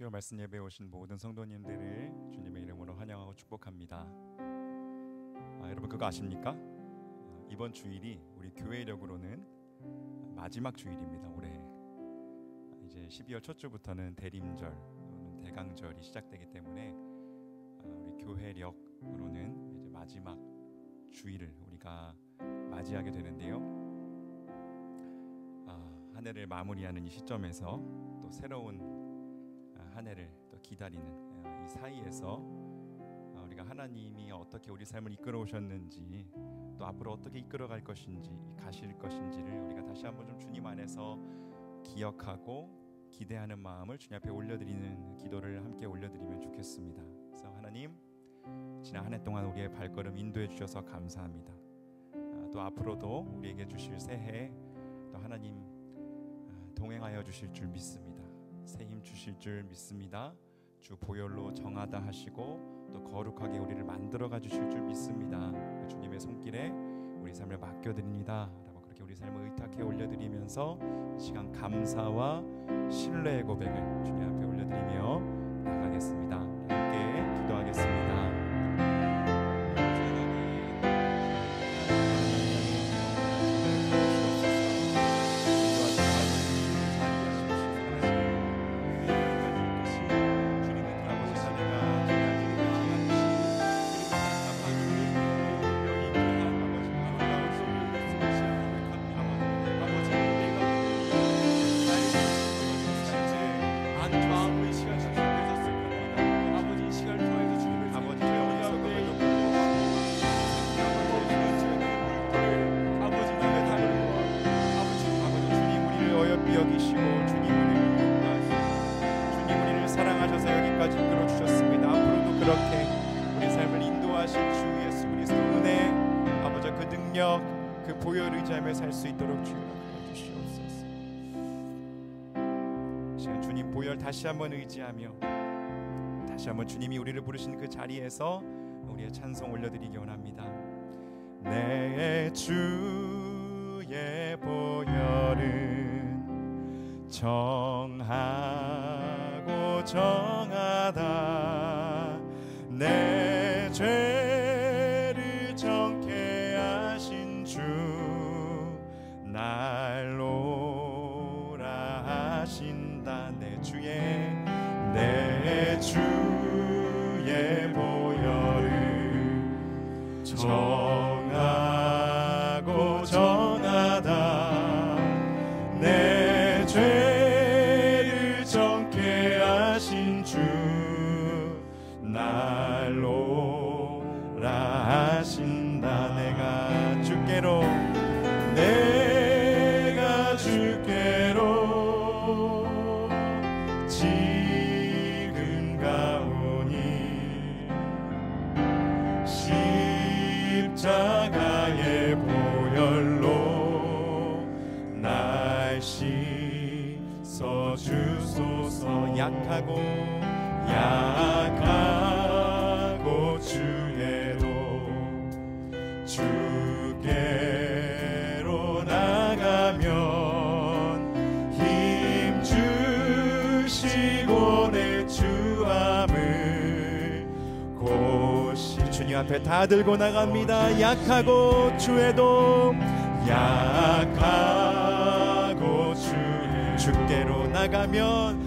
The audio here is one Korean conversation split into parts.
수요 말씀 예배에 오신 모든 성도님들을 주님의 이름으로 환영하고 축복합니다. 여러분 그거 아십니까? 이번 주일이 우리 교회력으로는 마지막 주일입니다. 올해 이제 12월 첫 주부터는 대림절, 대강절이 시작되기 때문에 우리 교회력으로는 이제 마지막 주일을 우리가 맞이하게 되는데요. 한 해를 마무리하는 이 시점에서 또 새로운 한 해를 또 기다리는 이 사이에서 우리가 하나님이 어떻게 우리 삶을 이끌어 오셨는지, 또 앞으로 어떻게 이끌어 갈 것인지, 가실 것인지를 우리가 다시 한번 좀 주님 안에서 기억하고 기대하는 마음을 주님 앞에 올려드리는 기도를 함께 올려드리면 좋겠습니다. 그래서 하나님, 지난 한 해 동안 우리의 발걸음 인도해 주셔서 감사합니다. 또 앞으로도 우리에게 주실 새해 또 하나님 동행하여 주실 줄 믿습니다. 새 힘 주실 줄 믿습니다. 주 보혈로 정하다 하시고 또 거룩하게 우리를 만들어가 주실 줄 믿습니다. 주님의 손길에 우리 삶을 맡겨드립니다 라고 그렇게 우리 삶을 의탁해 올려드리면서 시간 감사와 신뢰의 고백을 주님 앞에 올려드리며 나가겠습니다. 함께 기도하겠습니다. 여기시고 주님 우리를 사랑하셔서 여기까지 이끌어주셨습니다. 앞으로도 그렇게 우리 삶을 인도하실 주 예수 그리스도 은혜, 아버지 그 능력, 그 보혈 의지하며 살 수 있도록 주여 주시옵소서. 시간 주님 보혈 다시 한번 의지하며 다시 한번 주님이 우리를 부르신 그 자리에서 우리의 찬송 올려드리기 원합니다. 내 주의 보혈은 정하고 정하다 내 죄를 정케 하신 주 날 놓으라 하신다. 내 주의 보혈을 정하고 정하다 내 죄를 정케 하신 주 날 놓으라 하신다. 내가 주께로 지금 가오니 십자가의 보혈로 날 씻어 주소서. 약하고 주에도 주께로 나가면 힘 주시고 내 주함을 고시 주님 앞에 다 들고 나갑니다. 약하고 주에도 주께로 나가면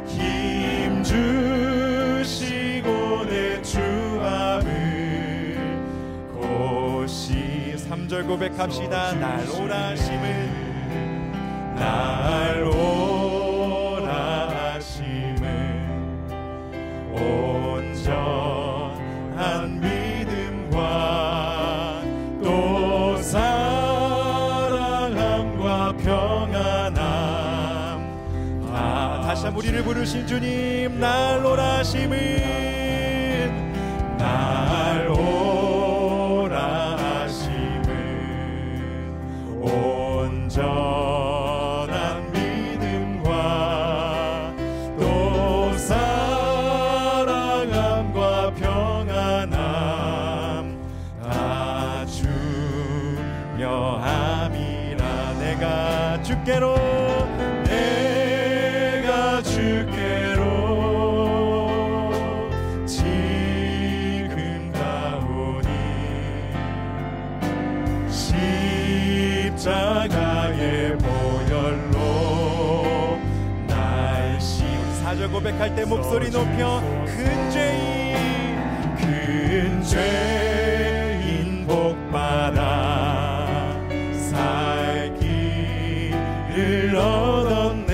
힘 주시고 내 주함을 고시 3절 고백합시다. 날 오라 하심을 온전한 믿음과 또 사랑함과 평안함. 다시 한번 우리를 부르신 주님, 날 오라 하심을 온전한 믿음과 또 사랑함과 평안함 다 주려 함이라. 내가 주께로 내가 주께로 지금 가오니 십자가의 보혈로 날 씻. 우리 사절 고백할 때 목소리 높여 큰 죄인 복받아 살 길을 얻었네.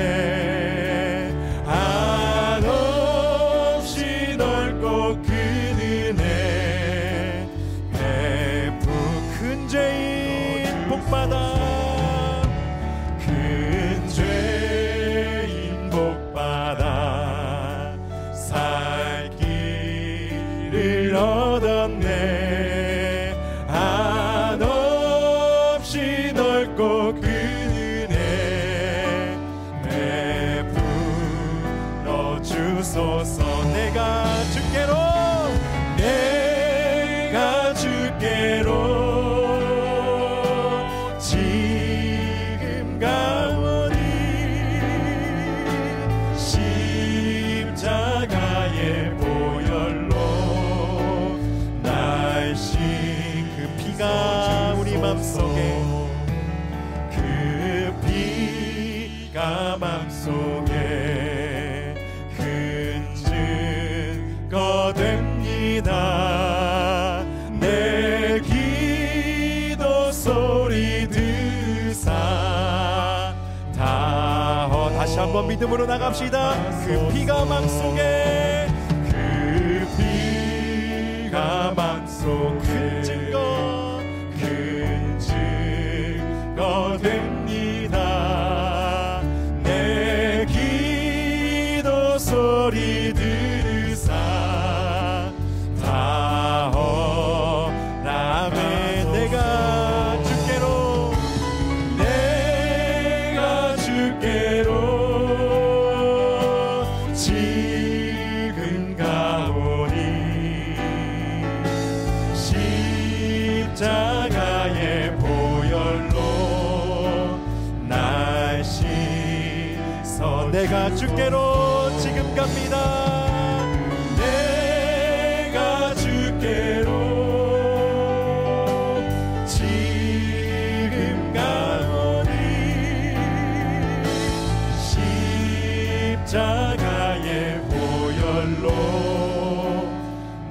한없이 넓고 큰 은혜 베푸. 큰 죄인 복받아 큰 죄인 복받아 살 길을 얻었네. 한없이 넓고 큰 은혜 베풀어 주소서. 내가 주께로 내가 주께로 지금 가오니 십자가의 보혈로 날 씻. 그 피가 우리 맘속에 그 피가 맘속에 큰 증거 됩니다. 내 기도 소리 듣사 다허. 다시 한번 믿음으로 나갑시다. 그 피가 맘속에 그 피가 맘속 큰 증거 됩니다. 내 기도 소리 들으사 다허. 라멘. 내가 주께로 내가 주께로 지금 가오니 십자가의 보혈로 날 씻어. 내가 주께로 지금 갑니다. 내가 주께로 지금 가오니 십자가의 보혈로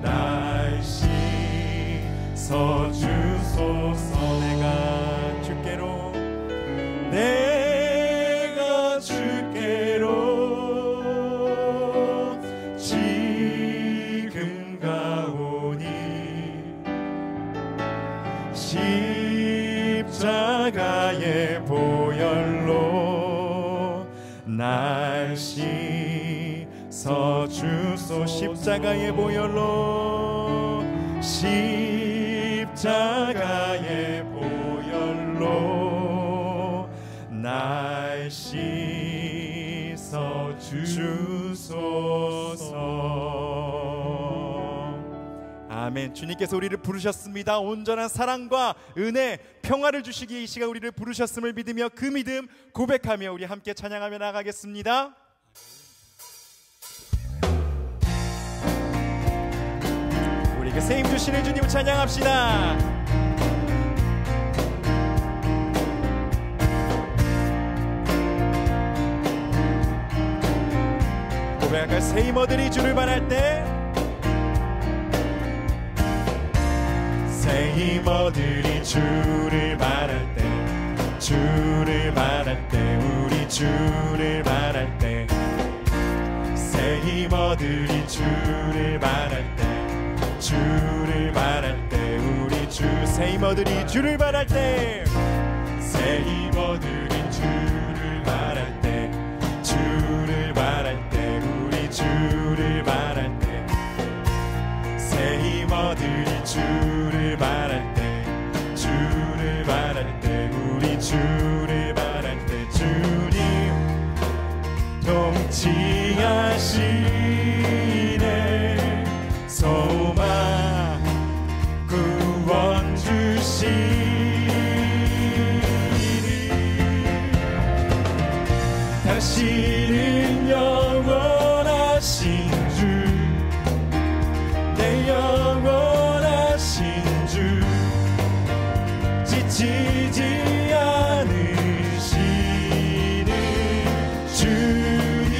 날 씻어 주소서. 내가 주께로 내가 주께로 지금 가오니 십자가의 보혈로 날 씻어 주소. 십자가의 보혈로 십자가의 보혈로 날 씻어 주소서. 아멘. 주님께서 우리를 부르셨습니다. 온전한 사랑과 은혜, 평화를 주시기에 이 시간 우리를 부르셨음을 믿으며 그 믿음 고백하며 우리 함께 찬양하며 나가겠습니다. 우리 그 새 힘 주시는 주님을 찬양합시다. 고백할까? 새 힘어들이 주를 바랄 때, 새 힘어들이 주를 바랄 때, 주를 바랄 때, 우리 주를 바랄 때, 새 힘어들이 주를 바랄 때, 주를 바랄 때, 우리 주. 새 힘어들이 주를 바랄 때, 새 힘어들이 주를 바랄 때, 주를 바랄 때, 우리 주를 바랄 때, 새 힘어들이 주를 바랄 때, 주를 바랄 때, 우리 주를 바랄 때, 주님 통치하시네. 소망 구원 주시니 당신은 영원하신 주, 내 영원하신 주, 지치지 않으시는 주님,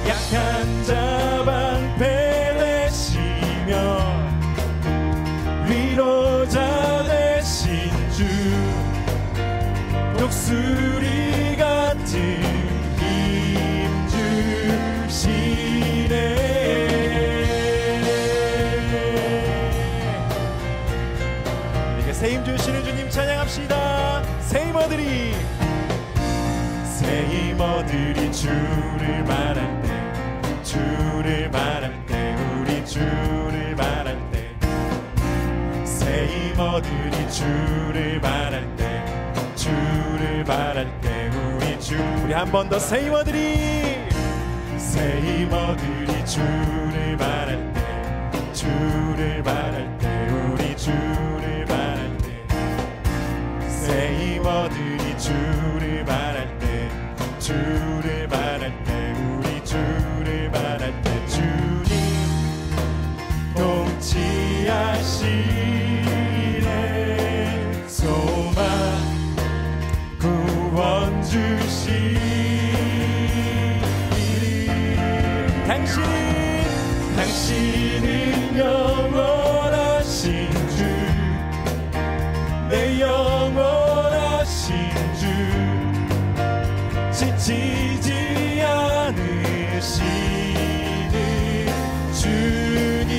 약한 자 방패 되시며 위로자 되신 주, 독수리 같은 힘 주시네. 우리가 새 힘 주시는 주님 찬양합시다. 새 힘어들이 주를 바랄 때, 주를 바랄 때, 우리 주를 바랄 때, 새 힘어들이 주를 바랄 때, 주를 바랄 때, 우리 한 번 더 새 힘어들이 주를 바랄 때, 주를 바랄 때, 우리 주를 바랄 때, 새 힘어들이 주를 바랄 때, 주를 바랄 때, 우리 주를 바랄 때, 주님 통치하시네. 소망 구원 주시리. 당신은 영원하신 주, 내 영원하신 주, 지치지 않으시는 주님,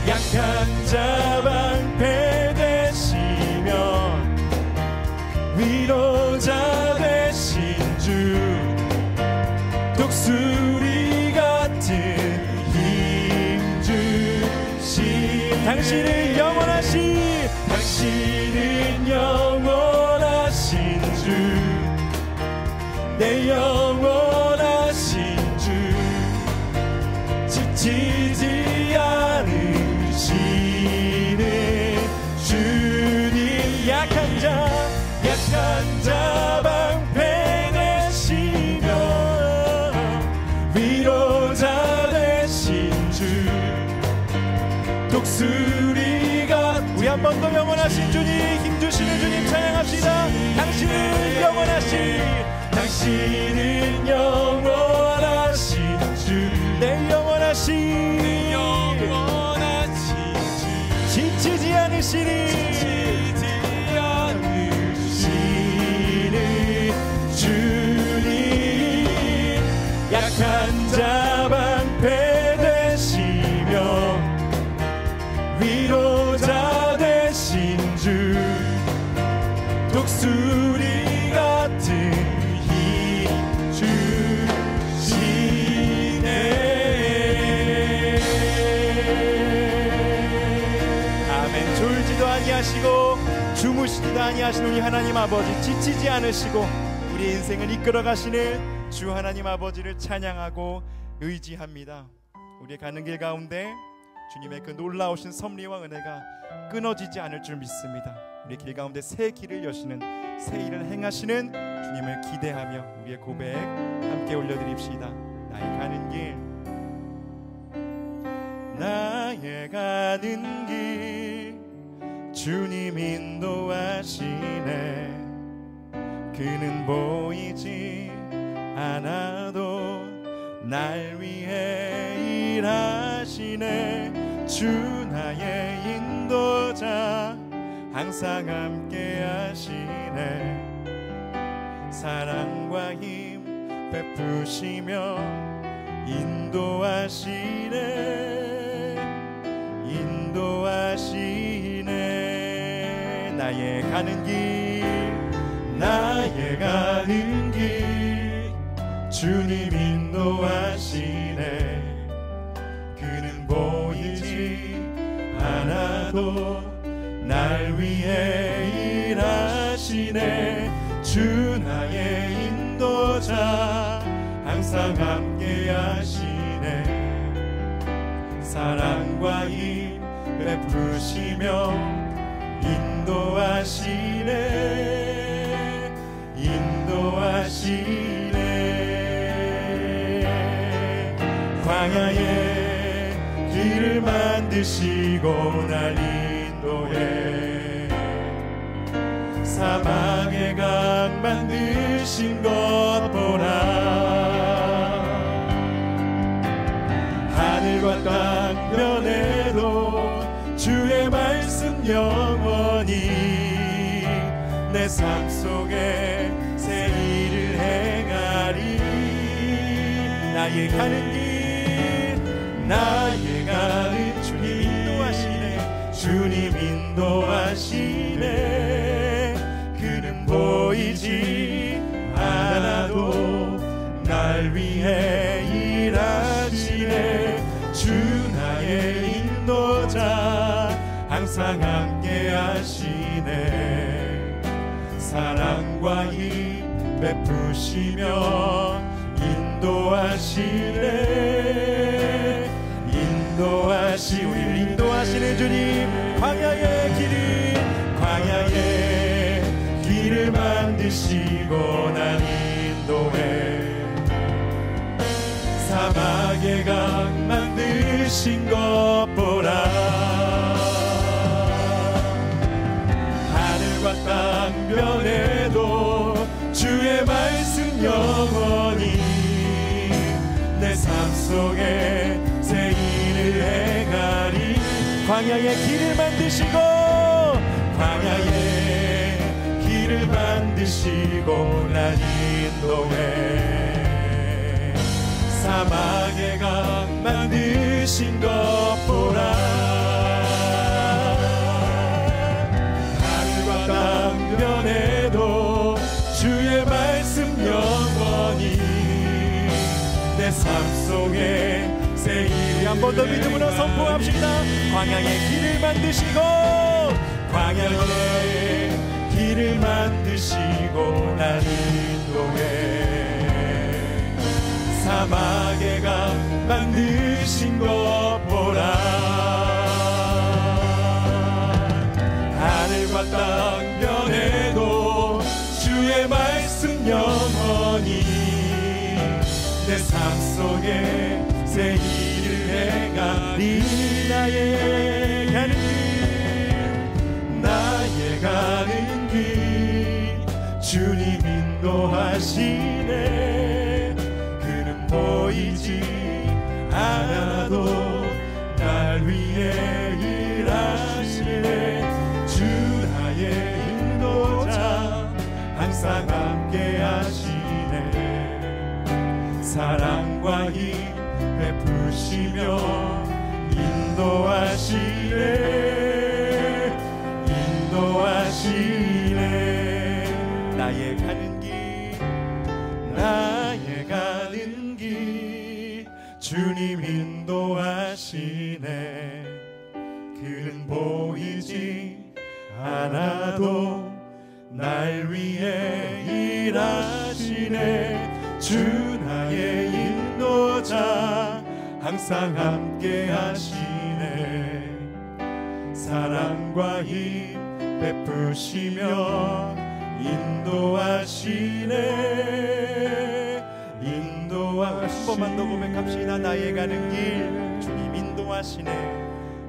약한 자 방패 되시며 위로자 되신 주, 독수리 같은 힘 주신 당신은 영원하신 주, 내 영원하신 주, 지치지 않으시는 주님, 약한 자 방패 되시며 위로자 되신 주, 독수리가 우리 한 번 더 영원하신 주님, 힘주시는 주님 찬양합시다. 당신은 영원하신 주, 내 영원하신 주, 지치지 않으시는 주님, 약한 자 방패 되시며 위로자 되신 주, 독수리 같은 힘 주시네. 아멘. 졸지도 아니하시고 주무시지도 아니하신 우리 하나님 아버지, 지치지 않으시고 우리 인생을 이끌어 가시는 주 하나님 아버지를 찬양하고 의지합니다. 우리의 가는 길 가운데 주님의 그 놀라우신 섭리와 은혜가 끊어지지 않을 줄 믿습니다. 우리 길 가운데 새 길을 여시는, 새 일을 행하시는 주님을 기대하며 우리의 고백 함께 올려드립시다. 나의 가는 길 주님 인도하시네. 그는 보이지 않아도 날 위해 일하시네. 주 나의 인도자 항상 함께 하시네. 사랑과 힘 베푸시며 인도하시네. 나의 가는 길 주님 인도하시네. 그는 보이지 않아도 날 위해 일하시네. 주 나의 인도자 항상 함께 하시네. 사랑과 힘 베푸시며 인도하시네. 인도하시네. 광야에 길을 만드시고 날 인도해 사막에 강 만드신 것 보라. 하늘과 땅 변해도 주의 말씀 영원히 내 삶 속에 새 일을 행하리. 나의 가는 길 나의 가는 주님 인도하시네. 주님 인도하시네. 그는 보이지 않아도 날 위해 일하시네. 주 나의 인도자 항상 함께 하시네. 사랑과 힘 베푸시며 인도하시네. 우리를 인도하시는 주님. 광야의 길을 만드시고 날 인도해 사막에 강 만드신 것 보라. 하늘과 땅 변해도 주의 말씀 영원히 내 삶 속에 새 일을 행하리. 광야의 길을 만드시고 날 인도해 사막에 강 만드신 것 보라. 하늘과 땅 변해도 주의 말씀 영원히 내 삶 속에 새 일. 한 번 더 믿음으로 선포합시다. 광야의 길을 만드시고 날 인도해 사막에 강 만드신 것 보라. 하늘과 땅 변해도 주의 말씀 영원히 내 삶 속에 새 일을 행하리. 나의 가는 길 주님 인도하시네. 그는 보이지 않아도 날 위해 일하시네. 주 나의 인도자 항상 함께 하시네. 사랑과 힘 베푸시며 인도하시네. 나의 가는 길 주님 인도하시네. 그는 보이지 않아도 날 위해 일하시네. 주 나의 인도자 항상 함께 하시네. 사랑과 힘 베푸시며 인도하시네. 한 번만 더 고백합시다. 나의 가는 길 주님 인도하시네.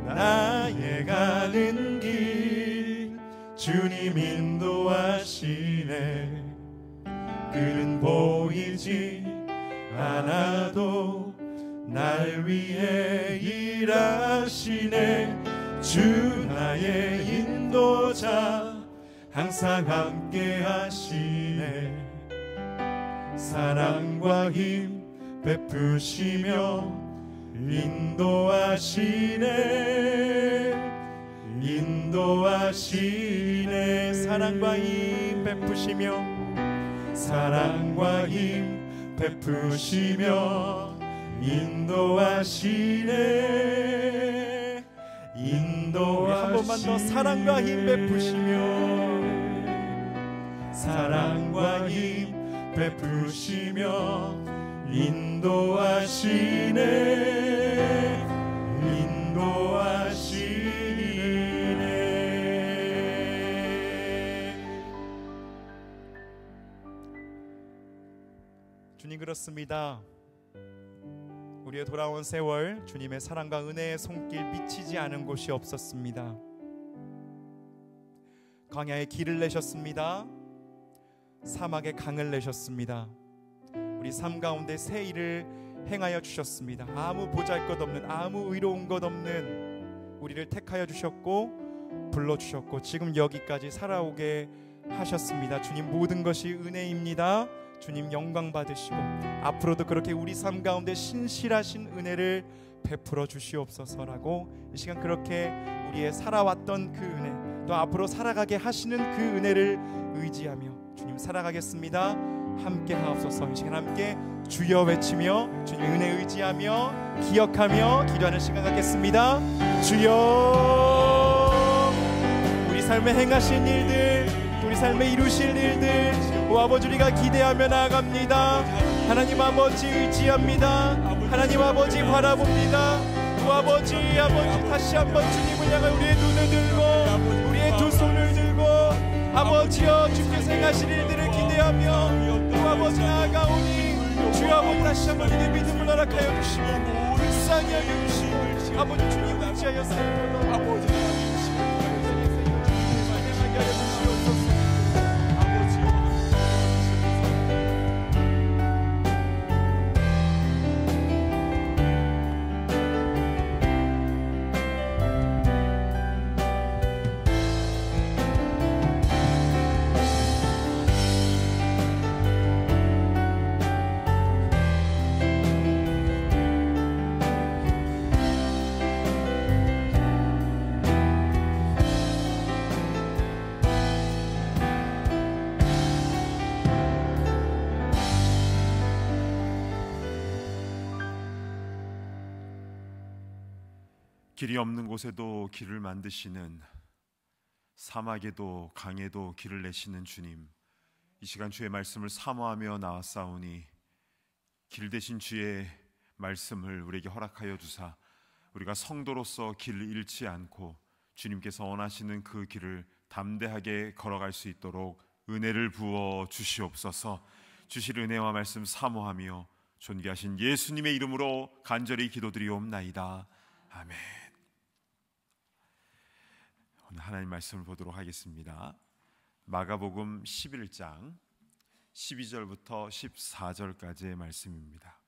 나의 가는 길 주님 인도하시네. 그는 보이지 않아도 날 위해 일하시네. 주 나의 인도자 항상 함께 하시네. 사랑과 힘 베푸시며 인도하시네. 사랑과 힘 베푸시며 인도하시네. 한 번만 더. 사랑과 힘 베푸시며 인도하시네. 주님, 그렇습니다. 우리의 돌아온 세월, 주님의 사랑과 은혜의 손길 미치지 않은 곳이 없었습니다. 광야에 길을 내셨습니다. 사막에 강을 내셨습니다. 우리 삶 가운데 새 일을 행하여 주셨습니다. 아무 보잘것없는, 아무 의로운 것 없는 우리를 택하여 주셨고 불러주셨고 지금 여기까지 살아오게 하셨습니다. 주님, 모든 것이 은혜입니다. 주님, 영광 받으시고 앞으로도 그렇게 우리 삶 가운데 신실하신 은혜를 베풀어 주시옵소서라고 이 시간 그렇게 우리의 살아왔던 그 은혜, 또 앞으로 살아가게 하시는 그 은혜를 의지하며 주님 살아가겠습니다. 함께 하옵소서. 이 시간 함께 주여 외치며 주님 은혜 의지하며 기억하며 기도하는 시간 갖겠습니다. 주여, 우리 삶에 행하신 일들, 우리 삶에 이루실 일들, 오 아버지, 우리가 기대하며 나아갑니다. 하나님 아버지 의지합니다. 하나님 아버지 바라봅니다. 오 아버지, 다시 한번 주님을 향해 우리의 눈을 들고 우리의 두 손을 들고 아버지여, 주께서 행하실 일들을 기대하며 오 아버지 나아가오니 주여 아버지, 다시 한번 우리의 믿음을 허락하여 주시고 불쌍히 여겨 주시고 아버지 주님 의지하여 살도록 아버지 주님을 하여 주시옵소서. 길이 없는 곳에도 길을 만드시는, 사막에도 강에도 길을 내시는 주님, 이 시간 주의 말씀을 사모하며 나왔사오니 길 대신 주의 말씀을 우리에게 허락하여 주사 우리가 성도로서 길을 잃지 않고 주님께서 원하시는 그 길을 담대하게 걸어갈 수 있도록 은혜를 부어 주시옵소서. 주실 은혜와 말씀 사모하며 존귀하신 예수님의 이름으로 간절히 기도드리옵나이다. 아멘. 오늘 하나님 말씀을 보도록 하겠습니다. 마가복음 11장 12절부터 14절까지의 말씀입니다.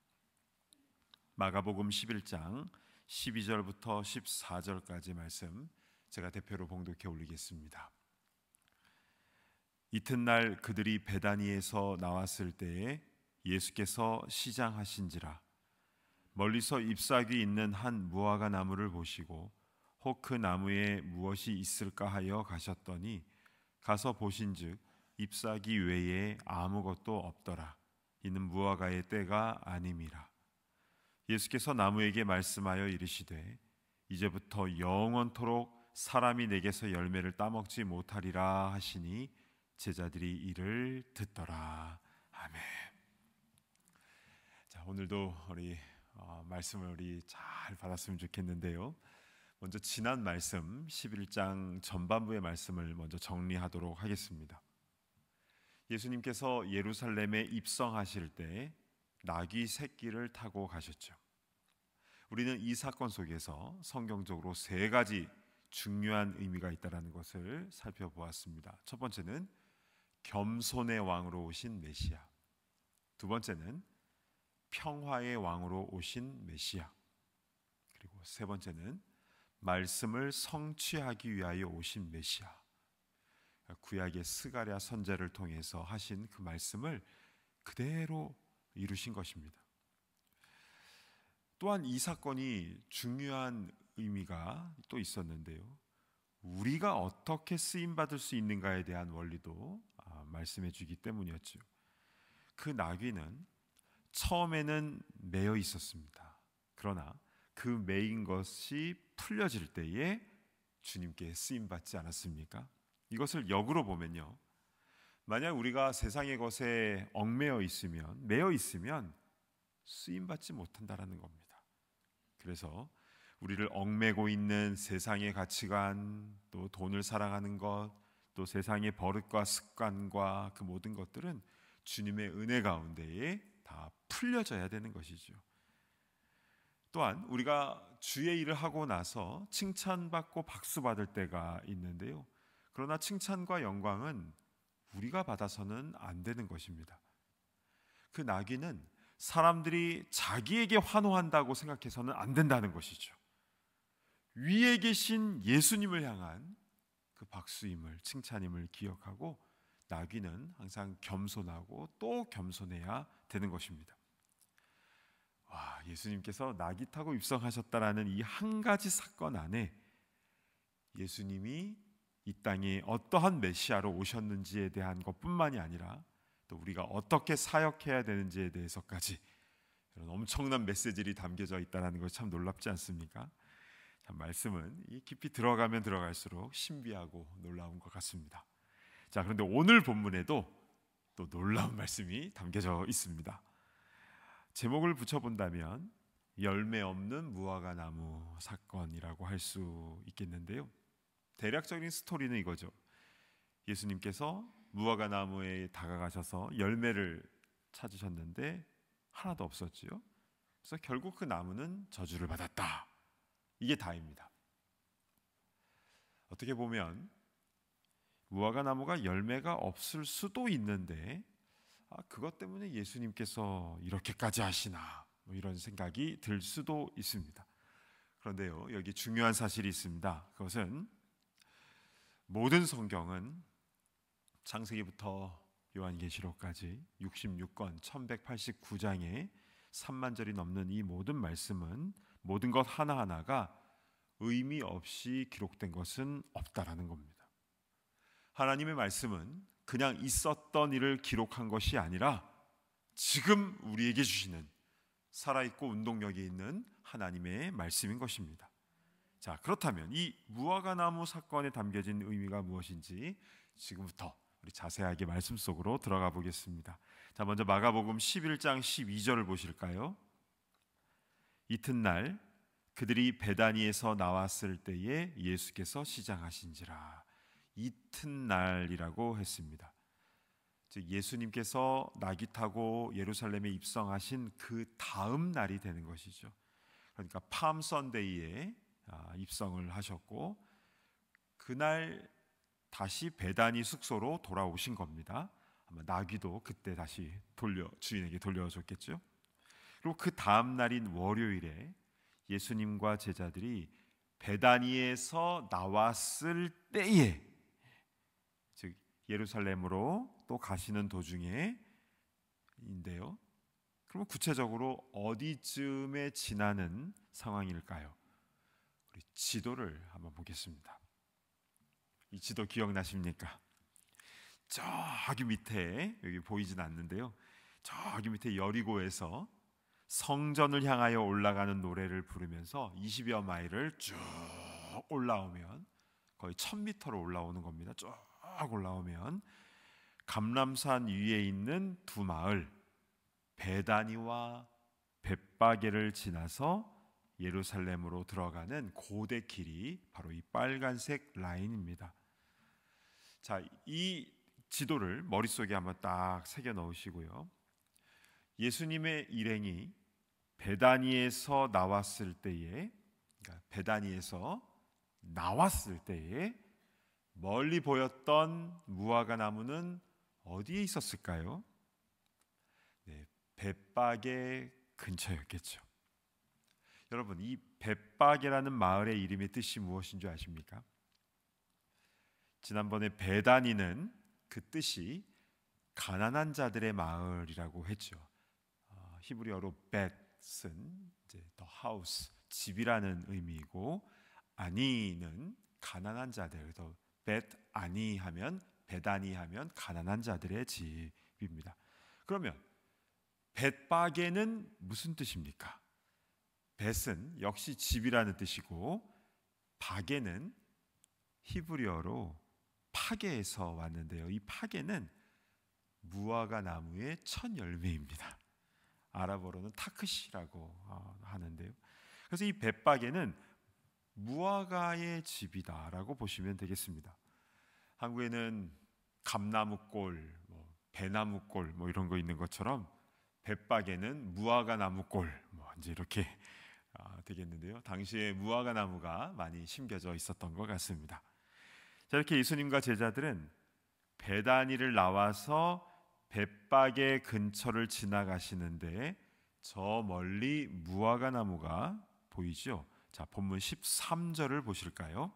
마가복음 11장 12절부터 14절까지 말씀 제가 대표로 봉독해 올리겠습니다. 이튿날 그들이 베다니에서 나왔을 때에 예수께서 시장하신지라 멀리서 잎사귀 있는 한 무화과 나무를 보시고 혹 그 나무에 무엇이 있을까 하여 가셨더니 가서 보신즉 잎사귀 외에 아무것도 없더라. 이는 무화과의 때가 아님이라. 예수께서 나무에게 말씀하여 이르시되 이제부터 영원토록 사람이 내게서 열매를 따먹지 못하리라 하시니 제자들이 이를 듣더라. 아멘. 자, 오늘도 우리 말씀을 우리 잘 받았으면 좋겠는데요. 먼저 지난 말씀 11장 전반부의 말씀을 먼저 정리하도록 하겠습니다. 예수님께서 예루살렘에 입성하실 때 나귀 새끼를 타고 가셨죠. 우리는 이 사건 속에서 성경적으로 세 가지 중요한 의미가 있다는 것을 살펴보았습니다. 첫 번째는 겸손의 왕으로 오신 메시아, 두 번째는 평화의 왕으로 오신 메시아, 그리고 세 번째는 말씀을 성취하기 위하여 오신 메시아. 구약의 스가랴 선지자를 통해서 하신 그 말씀을 그대로 이루신 것입니다. 또한 이 사건이 중요한 의미가 또 있었는데요, 우리가 어떻게 쓰임받을 수 있는가에 대한 원리도 말씀해 주기 때문이었죠. 그 나귀는 처음에는 매여 있었습니다. 그러나 그 매인 것이 풀려질 때에 주님께 쓰임받지 않았습니까? 이것을 역으로 보면요, 만약 우리가 세상의 것에 얽매여 있으면, 매여 있으면 쓰임받지 못한다라는 겁니다. 그래서 우리를 얽매고 있는 세상의 가치관, 또 돈을 사랑하는 것, 또 세상의 버릇과 습관과 그 모든 것들은 주님의 은혜 가운데에 다 다 풀려져야 되는 것이죠. 또한 우리가 주의 일을 하고 나서 칭찬받고 박수 받을 때가 있는데요. 그러나 칭찬과 영광은 우리가 받아서는 안 되는 것입니다. 그 나귀는 사람들이 자기에게 환호한다고 생각해서는 안 된다는 것이죠. 위에 계신 예수님을 향한 그 박수임을, 칭찬임을 기억하고 나귀는 항상 겸손하고 또 겸손해야 되는 것입니다. 와, 예수님께서 나귀 타고 입성하셨다라는 이 한 가지 사건 안에 예수님이 이 땅에 어떠한 메시아로 오셨는지에 대한 것뿐만이 아니라 또 우리가 어떻게 사역해야 되는지에 대해서까지 이런 엄청난 메시지들이 담겨져 있다는 것이 참 놀랍지 않습니까? 참 말씀은 깊이 들어가면 들어갈수록 신비하고 놀라운 것 같습니다. 자, 그런데 오늘 본문에도 또 놀라운 말씀이 담겨져 있습니다. 제목을 붙여본다면 열매 없는 무화과 나무 사건이라고 할 수 있겠는데요. 대략적인 스토리는 이거죠. 예수님께서 무화과 나무에 다가가셔서 열매를 찾으셨는데 하나도 없었지요. 그래서 결국 그 나무는 저주를 받았다. 이게 다입니다. 어떻게 보면 무화과 나무가 열매가 없을 수도 있는데 그것 때문에 예수님께서 이렇게까지 하시나 뭐 이런 생각이 들 수도 있습니다. 그런데요, 여기 중요한 사실이 있습니다. 그것은 모든 성경은 창세기부터 요한계시록까지 66권 1189장에 3만 절이 넘는 이 모든 말씀은 모든 것 하나하나가 의미 없이 기록된 것은 없다라는 겁니다. 하나님의 말씀은 그냥 있었던 일을 기록한 것이 아니라 지금 우리에게 주시는 살아있고 운동력이 있는 하나님의 말씀인 것입니다. 자, 그렇다면 이 무화과 나무 사건에 담겨진 의미가 무엇인지 지금부터 우리 자세하게 말씀 속으로 들어가 보겠습니다. 자, 먼저 마가복음 11장 12절을 보실까요? 이튿날 그들이 베다니에서 나왔을 때에 예수께서 시장하신지라. 이튿날이라고 했습니다. 즉 예수님께서 나귀 타고 예루살렘에 입성하신 그 다음 날이 되는 것이죠. 그러니까 팜 선데이에 입성을 하셨고 그날 다시 베다니 숙소로 돌아오신 겁니다. 아마 나귀도 그때 다시 주인에게 돌려줬겠죠. 그리고 그 다음 날인 월요일에 예수님과 제자들이 베다니에서 나왔을 때에, 즉 예루살렘으로 또 가시는 도중에 인데요. 그러면 구체적으로 어디쯤에 지나는 상황일까요? 우리 지도를 한번 보겠습니다. 이 지도 기억나십니까? 저기 밑에, 여기 보이진 않는데요, 저기 밑에 여리고에서 성전을 향하여 올라가는 노래를 부르면서 20여 마일을 쭉 올라오면 거의 1000m로 올라오는 겁니다. 쭉 올라오면 감람산 위에 있는 두 마을 베다니와 벳바게를 지나서 예루살렘으로 들어가는 고대길이 바로 이 빨간색 라인입니다. 자, 이 지도를 머릿속에 한번 딱 새겨 넣으시고요. 예수님의 일행이 베다니에서 나왔을 때에, 그러니까 베다니에서 나왔을 때에 멀리 보였던 무화과 나무는 어디에 있었을까요? 네, 벳바게 근처였겠죠. 여러분, 이 벳바게라는 마을의 이름의 뜻이 무엇인 줄 아십니까? 지난번에 베다니는 그 뜻이 가난한 자들의 마을이라고 했죠. 히브리어로 벳은 이제 the house, 집이라는 의미이고, 아니는 가난한 자들. 그래서 벳 아니 하면, 베다니 하면 가난한 자들의 집입니다. 그러면 벳바게는 무슨 뜻입니까? 벳은 역시 집이라는 뜻이고, 바게는 히브리어로 파게에서 왔는데요. 이 파게는 무화과 나무의 첫 열매입니다. 아랍어로는 타크시라고 하는데요. 그래서 이 벳바게는 무화과의 집이다라고 보시면 되겠습니다. 한국에는 감나무골, 배나무골 이런 거 있는 것처럼 벳박에는 무화과 나무골, 뭐 이제 이렇게 되겠는데요. 당시에 무화과 나무가 많이 심겨져 있었던 것 같습니다. 자, 이렇게 예수님과 제자들은 베다니를 나와서 벳박의 근처를 지나가시는데 저 멀리 무화과 나무가 보이죠? 자, 본문 13절을 보실까요?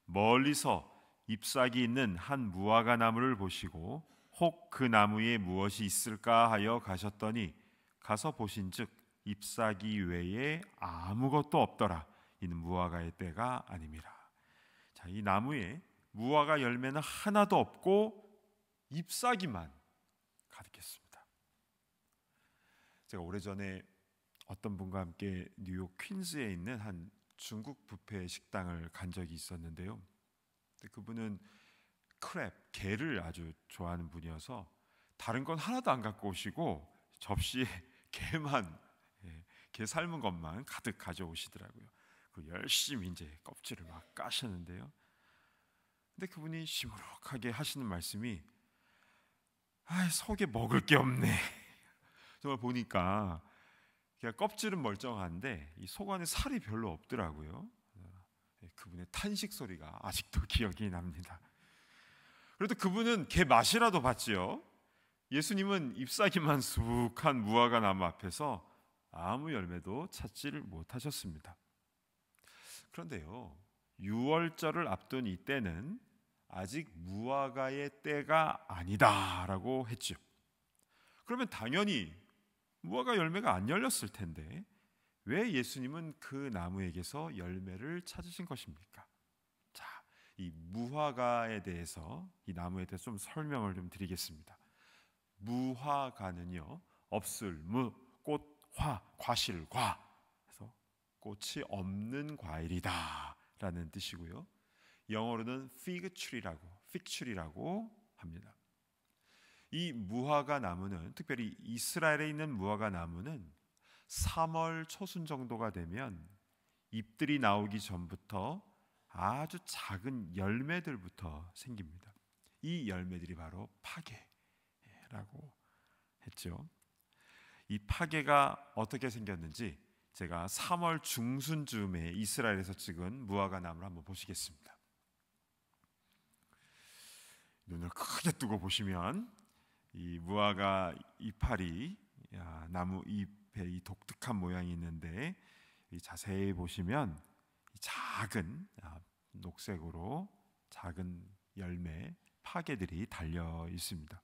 멀리서 잎사귀 있는 한 무화과 나무를 보시고 혹 그 나무에 무엇이 있을까 하여 가셨더니 가서 보신즉 잎사귀 외에 아무것도 없더라. 이는 무화과의 때가 아님이라. 자, 이 나무에 무화과 열매는 하나도 없고 잎사귀만 가득했습니다. 제가 오래전에 어떤 분과 함께 뉴욕 퀸즈에 있는 한 중국 뷔페 식당을 간 적이 있었는데요. 그분은 크랩, 게를 아주 좋아하는 분이어서 다른 건 하나도 안 갖고 오시고 접시에 게만, 게 삶은 것만 가득 가져오시더라고요. 그 열심히 이제 껍질을 막 까시는데요. 근데 그분이 시무룩하게 하시는 말씀이 속에 먹을 게 없네. 정말 보니까 그냥 껍질은 멀쩡한데 이 속 안에 살이 별로 없더라고요. 그분의 탄식 소리가 아직도 기억이 납니다. 그래도 그분은 게 맛이라도 봤지요. 예수님은 잎사귀만 수북한 무화과 나무 앞에서 아무 열매도 찾지를 못하셨습니다. 그런데요, 6월절을 앞둔 이때는 아직 무화과의 때가 아니다라고 했죠. 그러면 당연히 무화과 열매가 안 열렸을 텐데 왜 예수님은 그 나무에게서 열매를 찾으신 것입니까? 자, 이 무화과에 대해서, 이 나무에 대해서 좀 설명을 좀 드리겠습니다. 무화과는요, 없을 무, 꽃, 화, 과실, 과. 그래서 꽃이 없는 과일이다 라는 뜻이고요. 영어로는 figtree라고 합니다. 이 무화과 나무는, 특별히 이스라엘에 있는 무화과 나무는 3월 초순 정도가 되면 잎들이 나오기 전부터 아주 작은 열매들부터 생깁니다. 이 열매들이 바로 파게라고 했죠. 이 파게가 어떻게 생겼는지 제가 3월 중순쯤에 이스라엘에서 찍은 무화과 나무를 한번 보시겠습니다. 눈을 크게 뜨고 보시면 이 무화과 이파리, 나무 잎에 이 독특한 모양이 있는데 자세히 보시면 작은 녹색으로 작은 열매 파게들이 달려 있습니다.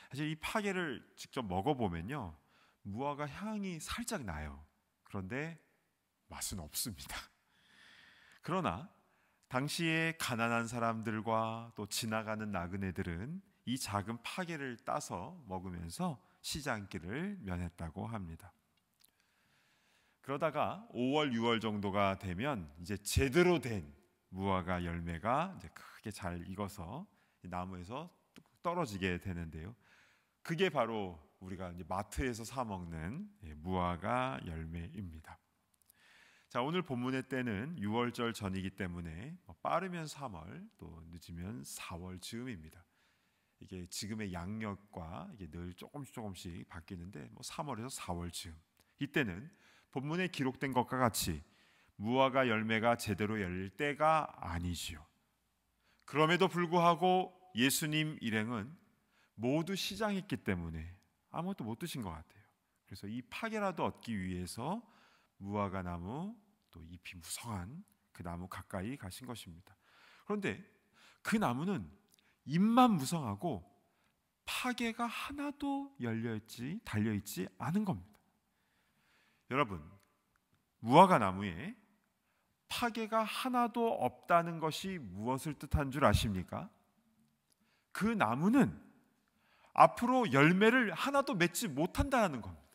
사실 이 파게를 직접 먹어보면요, 무화과 향이 살짝 나요. 그런데 맛은 없습니다. 그러나 당시에 가난한 사람들과 또 지나가는 나그네들은 이 작은 파게를 따서 먹으면서 시장길을 면했다고 합니다. 그러다가 5월, 6월 정도가 되면 이제 제대로 된 무화과 열매가 이제 크게 잘 익어서 나무에서 떨어지게 되는데요. 그게 바로 우리가 이제 마트에서 사 먹는 무화과 열매입니다. 자, 오늘 본문의 때는 6월절 전이기 때문에 빠르면 3월, 또 늦으면 4월 즈음입니다. 이게 지금의 양력과 이게 늘 조금씩 바뀌는데 3월에서 4월 즈음, 이때는 본문에 기록된 것과 같이 무화과 열매가 제대로 열릴 때가 아니지요. 그럼에도 불구하고 예수님 일행은 모두 시장했기 때문에 아무것도 못 드신 것 같아요. 그래서 이 파게라도 얻기 위해서 무화과 나무, 또 잎이 무성한 그 나무 가까이 가신 것입니다. 그런데 그 나무는 잎만 무성하고 파게가 하나도 달려있지 않은 겁니다. 여러분, 무화과 나무에 파게가 하나도 없다는 것이 무엇을 뜻한 줄 아십니까? 그 나무는 앞으로 열매를 하나도 맺지 못한다는 겁니다.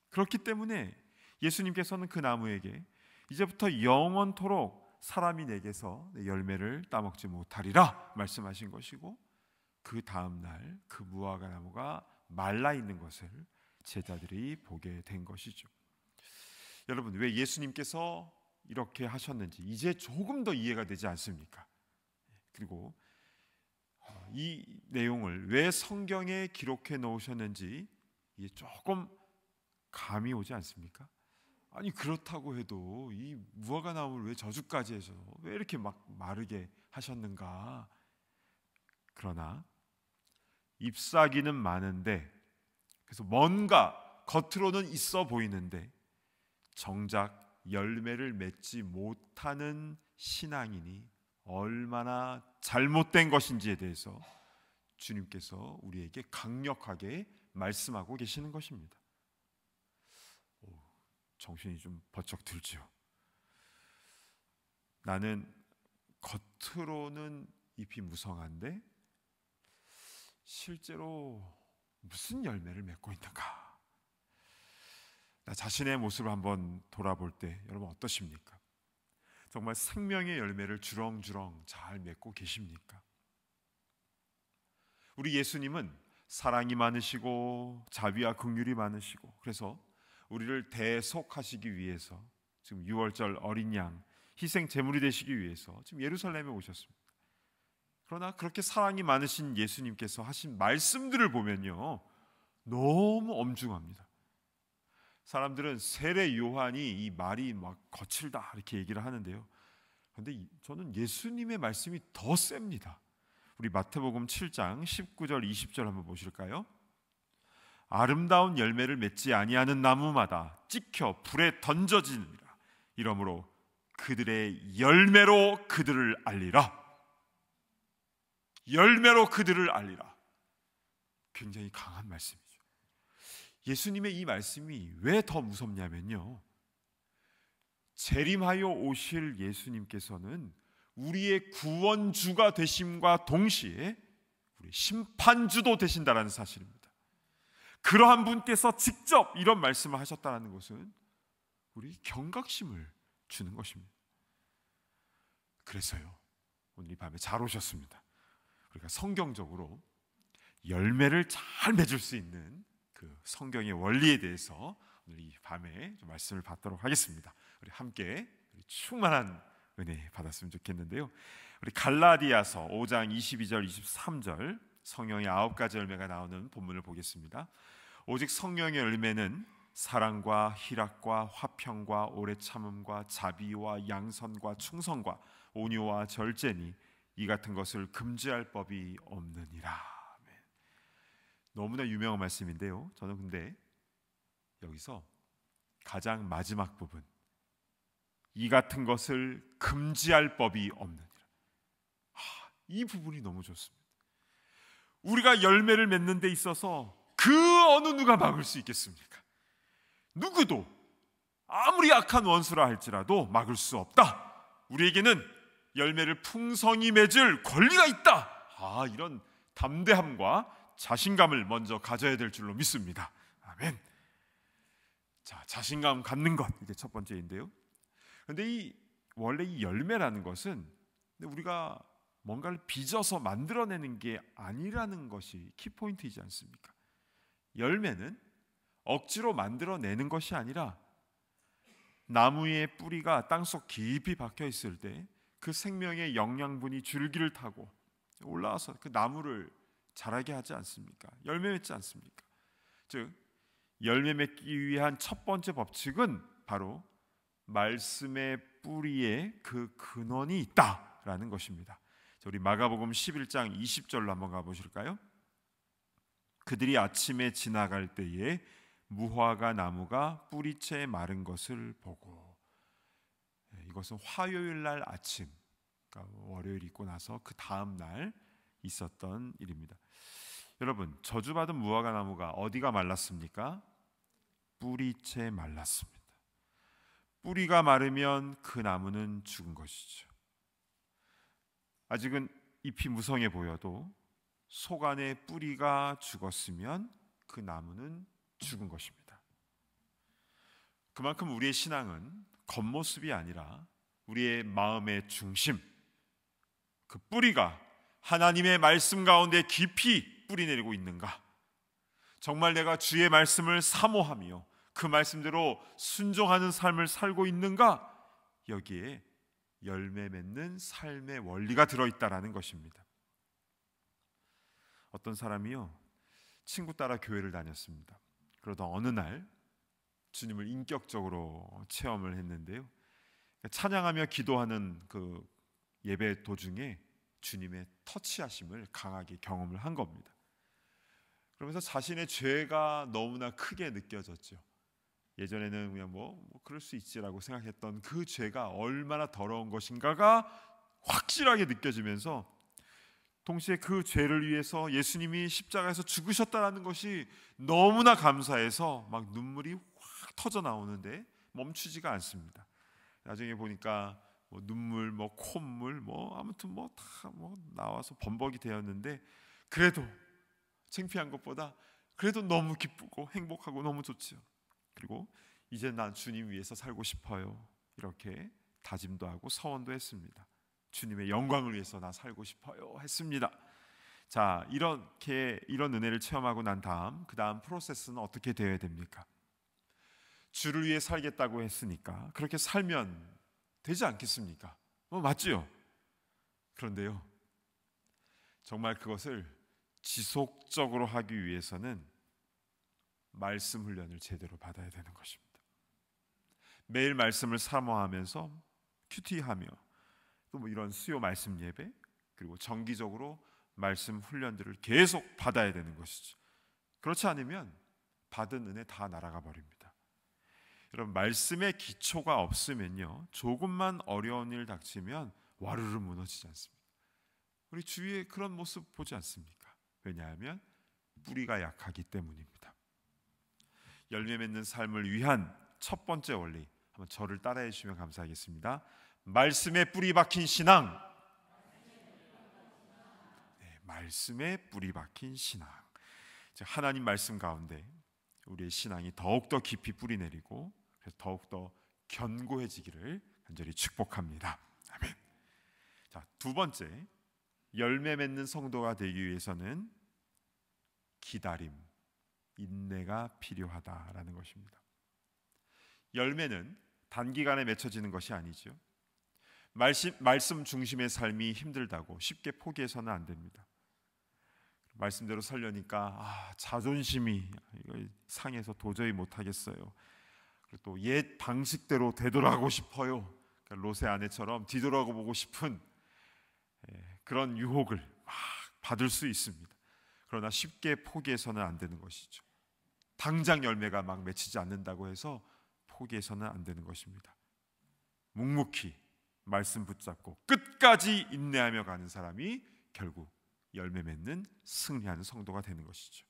그렇기 때문에 예수님께서는 그 나무에게 이제부터 영원토록 사람이 내게서 내 열매를 따먹지 못하리라 말씀하신 것이고, 그 다음 날 그 무화과 나무가 말라 있는 것을 제자들이 보게 된 것이죠. 여러분, 왜 예수님께서 이렇게 하셨는지 이제 조금 더 이해가 되지 않습니까? 그리고 이 내용을 왜 성경에 기록해 놓으셨는지 이게 조금 감이 오지 않습니까? 아니 그렇다고 해도 이 무화과 나무를 왜 저주까지 해서 왜 이렇게 막 마르게 하셨는가? 그러나 잎사귀는 많은데, 그래서 뭔가 겉으로는 있어 보이는데 정작 열매를 맺지 못하는 신앙인이 얼마나 잘못된 것인지에 대해서 주님께서 우리에게 강력하게 말씀하고 계시는 것입니다. 정신이 좀 번쩍 들죠. 나는 겉으로는 잎이 무성한데 실제로 무슨 열매를 맺고 있는가? 나 자신의 모습을 한번 돌아볼 때 여러분 어떠십니까? 정말 생명의 열매를 주렁주렁 잘 맺고 계십니까? 우리 예수님은 사랑이 많으시고 자비와 긍휼이 많으시고, 그래서 우리를 대속하시기 위해서 지금 6월절 어린 양 희생 제물이 되시기 위해서 지금 예루살렘에 오셨습니다. 그러나 그렇게 사랑이 많으신 예수님께서 하신 말씀들을 보면요, 너무 엄중합니다. 사람들은 세례 요한이 이 말이 막 거칠다 이렇게 얘기를 하는데요, 그런데 저는 예수님의 말씀이 더 셉니다. 우리 마태복음 7장 19절 20절 한번 보실까요? 아름다운 열매를 맺지 아니하는 나무마다 찍혀 불에 던져지느니라. 이러므로 그들의 열매로 그들을 알리라. 열매로 그들을 알리라. 굉장히 강한 말씀이죠. 예수님의 이 말씀이 왜 더 무섭냐면요, 재림하여 오실 예수님께서는 우리의 구원주가 되심과 동시에 우리 심판주도 되신다라는 사실입니다. 그러한 분께서 직접 이런 말씀을 하셨다는 것은 우리 경각심을 주는 것입니다. 그래서요, 오늘 이 밤에 잘 오셨습니다. 우리가 성경적으로 열매를 잘 맺을 수 있는 그 성경의 원리에 대해서 오늘 이 밤에 좀 말씀을 받도록 하겠습니다. 우리 함께 충만한 은혜 받았으면 좋겠는데요, 우리 갈라디아서 5장 22절 23절 성령의 9가지 열매가 나오는 본문을 보겠습니다. 오직 성령의 열매는 사랑과 희락과 화평과 오래 참음과 자비와 양선과 충성과 온유와 절제니 이 같은 것을 금지할 법이 없느니라. 너무나 유명한 말씀인데요, 저는 근데 여기서 가장 마지막 부분, 이 같은 것을 금지할 법이 없느니라, 이 부분이 너무 좋습니다. 우리가 열매를 맺는 데 있어서 그 어느 누가 막을 수 있겠습니까? 누구도 아무리 악한 원수라 할지라도 막을 수 없다. 우리에게는 열매를 풍성히 맺을 권리가 있다. 이런 담대함과 자신감을 먼저 가져야 될 줄로 믿습니다. 아멘. 자, 자신감 갖는 것, 이게 첫 번째인데요, 그런데 원래 이 열매라는 것은 우리가 뭔가를 빚어서 만들어내는 게 아니라는 것이 키포인트이지 않습니까? 열매는 억지로 만들어내는 것이 아니라 나무의 뿌리가 땅속 깊이 박혀 있을 때 그 생명의 영양분이 줄기를 타고 올라와서 그 나무를 자라게 하지 않습니까? 열매 맺지 않습니까? 즉 열매 맺기 위한 첫 번째 법칙은 바로 말씀의 뿌리에 그 근원이 있다라는 것입니다. 우리 마가복음 11장 20절로 한번 가보실까요? 그들이 아침에 지나갈 때에 무화과 나무가 뿌리채 마른 것을 보고, 이것은 화요일 날 아침, 그러니까 월요일 있고 나서 그 다음 날 있었던 일입니다. 여러분, 저주받은 무화과 나무가 어디가 말랐습니까? 뿌리채 말랐습니다. 뿌리가 마르면 그 나무는 죽은 것이죠. 아직은 잎이 무성해 보여도 속 안에 뿌리가 죽었으면 그 나무는 죽은 것입니다. 그만큼 우리의 신앙은 겉모습이 아니라 우리의 마음의 중심, 그 뿌리가 하나님의 말씀 가운데 깊이 뿌리내리고 있는가? 정말 내가 주의 말씀을 사모하며 그 말씀대로 순종하는 삶을 살고 있는가? 여기에 열매 맺는 삶의 원리가 들어있다라는 것입니다. 어떤 사람이요, 친구 따라 교회를 다녔습니다. 그러다 어느 날 주님을 인격적으로 체험을 했는데요, 찬양하며 기도하는 그 예배 도중에 주님의 터치하심을 강하게 경험을 한 겁니다. 그러면서 자신의 죄가 너무나 크게 느껴졌죠. 예전에는 그냥 뭐 그럴 수 있지라고 생각했던 그 죄가 얼마나 더러운 것인가가 확실하게 느껴지면서, 동시에 그 죄를 위해서 예수님이 십자가에서 죽으셨다는 것이 너무나 감사해서 막 눈물이 확 터져 나오는데 멈추지가 않습니다. 나중에 보니까 뭐 눈물, 뭐 콧물, 뭐 아무튼 뭐 다 뭐 나와서 범벅이 되었는데, 그래도 창피한 것보다 그래도 너무 기쁘고 행복하고 너무 좋죠. 그리고 이제 난 주님 위해서 살고 싶어요, 이렇게 다짐도 하고 서원도 했습니다. 주님의 영광을 위해서 나 살고 싶어요 했습니다. 자, 이렇게 이런 은혜를 체험하고 난 다음 그 다음 프로세스는 어떻게 되어야 됩니까? 주를 위해 살겠다고 했으니까 그렇게 살면 되지 않겠습니까? 맞지요? 그런데요, 정말 그것을 지속적으로 하기 위해서는 말씀 훈련을 제대로 받아야 되는 것입니다. 매일 말씀을 사모하면서 큐티하며 또 뭐 이런 수요 말씀 예배, 그리고 정기적으로 말씀 훈련들을 계속 받아야 되는 것이죠. 그렇지 않으면 받은 은혜 다 날아가 버립니다. 여러분, 말씀의 기초가 없으면요, 조금만 어려운 일 닥치면 와르르 무너지지 않습니다. 우리 주위에 그런 모습 보지 않습니까? 왜냐하면 뿌리가 약하기 때문입니다. 열매 맺는 삶을 위한 첫 번째 원리, 한번 저를 따라해 주시면 감사하겠습니다. 말씀에 뿌리 박힌 신앙. 네, 말씀에 뿌리 박힌 신앙. 하나님 말씀 가운데 우리의 신앙이 더욱더 깊이 뿌리 내리고 더욱더 견고해지기를 간절히 축복합니다. 아멘. 자, 두 번째, 열매 맺는 성도가 되기 위해서는 기다림, 인내가 필요하다라는 것입니다. 열매는 단기간에 맺혀지는 것이 아니죠. 말씀 중심의 삶이 힘들다고 쉽게 포기해서는 안 됩니다. 말씀대로 살려니까 자존심이 상해서 도저히 못하겠어요. 그리고 또 옛 방식대로 되돌아가고 싶어요. 그러니까 롯의 아내처럼 뒤돌아보고 싶은 그런 유혹을 막 받을 수 있습니다. 그러나 쉽게 포기해서는 안 되는 것이죠. 당장 열매가 막 맺히지 않는다고 해서 포기해서는 안 되는 것입니다. 묵묵히 말씀 붙잡고 끝까지 인내하며 가는 사람이 결국 열매 맺는 승리하는 성도가 되는 것이죠.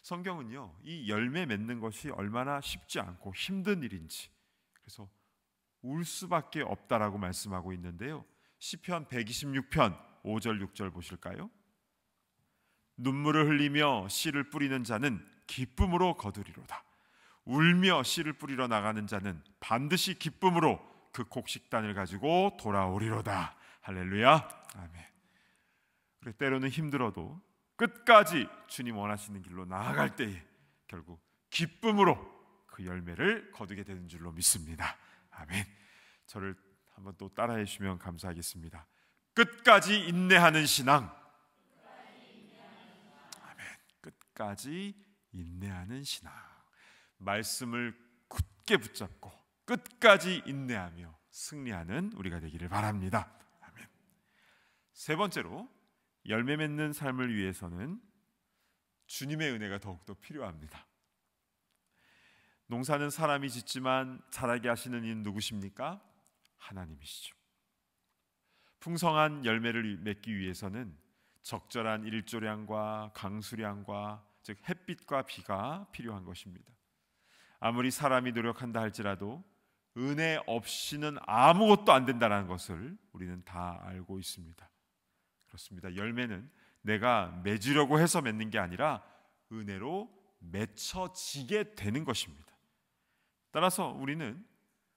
성경은요, 이 열매 맺는 것이 얼마나 쉽지 않고 힘든 일인지, 그래서 울 수밖에 없다라고 말씀하고 있는데요, 시편 126편 5절 6절 보실까요? 눈물을 흘리며 씨를 뿌리는 자는 기쁨으로 거두리로다. 울며 씨를 뿌리러 나가는 자는 반드시 기쁨으로 그 곡식단을 가지고 돌아오리로다. 할렐루야. 아멘. 때로는 힘들어도 끝까지 주님 원하시는 길로 나아갈 때에 결국 기쁨으로 그 열매를 거두게 되는 줄로 믿습니다. 아멘. 저를 한번 또 따라해 주시면 감사하겠습니다. 끝까지 인내하는 신앙. 아멘. 끝까지 인내하는 신앙. 말씀을 굳게 붙잡고 끝까지 인내하며 승리하는 우리가 되기를 바랍니다. 아멘. 세 번째로, 열매 맺는 삶을 위해서는 주님의 은혜가 더욱더 필요합니다. 농사는 사람이 짓지만 자라게 하시는 이는 누구십니까? 하나님이시죠. 풍성한 열매를 맺기 위해서는 적절한 일조량과 강수량과 즉 햇빛과 비가 필요한 것입니다. 아무리 사람이 노력한다 할지라도 은혜 없이는 아무것도 안 된다는 것을 우리는 다 알고 있습니다. 그렇습니다. 열매는 내가 맺으려고 해서 맺는 게 아니라 은혜로 맺혀지게 되는 것입니다. 따라서 우리는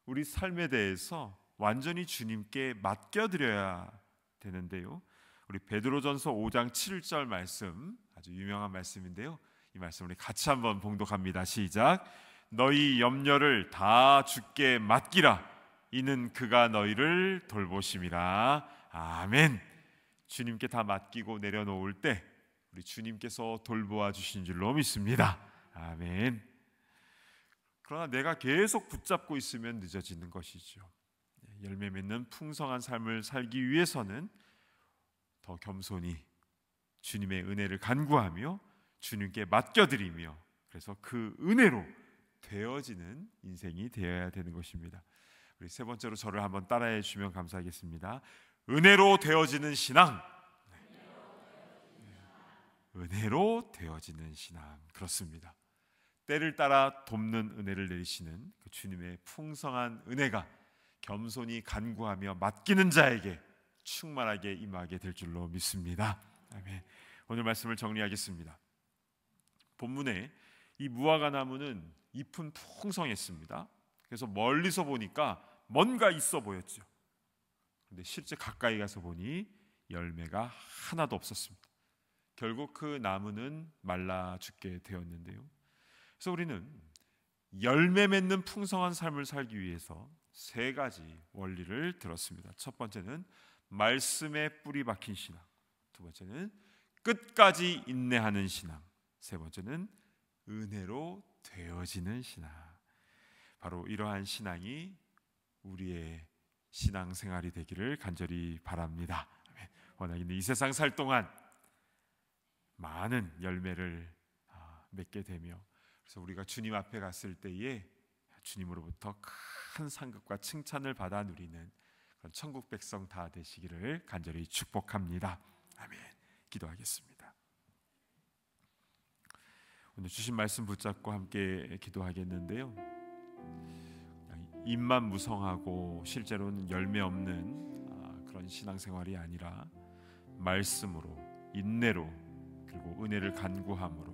우리 삶에 대해서 완전히 주님께 맡겨드려야 되는데요, 우리 베드로전서 5장 7절 말씀, 아주 유명한 말씀인데요, 이 말씀 우리 같이 한번 봉독합니다. 시작. 너희 염려를 다 주께 맡기라. 이는 그가 너희를 돌보심이라. 아멘. 주님께 다 맡기고 내려놓을 때 우리 주님께서 돌보아 주신 줄로 믿습니다. 아멘. 그러나 내가 계속 붙잡고 있으면 늦어지는 것이죠. 열매 맺는 풍성한 삶을 살기 위해서는 더 겸손히 주님의 은혜를 간구하며 주님께 맡겨드리며, 그래서 그 은혜로 되어지는 인생이 되어야 되는 것입니다. 우리 세 번째로 저를 한번 따라해 주시면 감사하겠습니다. 은혜로 되어지는 신앙. 은혜로 되어지는 신앙. 그렇습니다. 때를 따라 돕는 은혜를 내리시는 그 주님의 풍성한 은혜가 겸손히 간구하며 맡기는 자에게 충만하게 임하게 될 줄로 믿습니다. 아멘. 오늘 말씀을 정리하겠습니다. 본문에 이 무화과 나무는 잎은 풍성했습니다. 그래서 멀리서 보니까 뭔가 있어 보였죠. 그런데 실제 가까이 가서 보니 열매가 하나도 없었습니다. 결국 그 나무는 말라 죽게 되었는데요. 그래서 우리는 열매 맺는 풍성한 삶을 살기 위해서 세 가지 원리를 들었습니다. 첫 번째는 말씀에 뿌리 박힌 신앙, 두 번째는 끝까지 인내하는 신앙, 세 번째는 은혜로 되어지는 신앙. 바로 이러한 신앙이 우리의 신앙생활이 되기를 간절히 바랍니다. 원하기는 이 세상 살 동안 많은 열매를 맺게 되며, 그래서 우리가 주님 앞에 갔을 때에 주님으로부터 큰 상급과 칭찬을 받아 누리는 그런 천국 백성 다 되시기를 간절히 축복합니다. 아멘. 기도하겠습니다. 오늘 주신 말씀 붙잡고 함께 기도하겠는데요, 입만 무성하고 실제로는 열매 없는 그런 신앙생활이 아니라 말씀으로, 인내로, 그리고 은혜를 간구함으로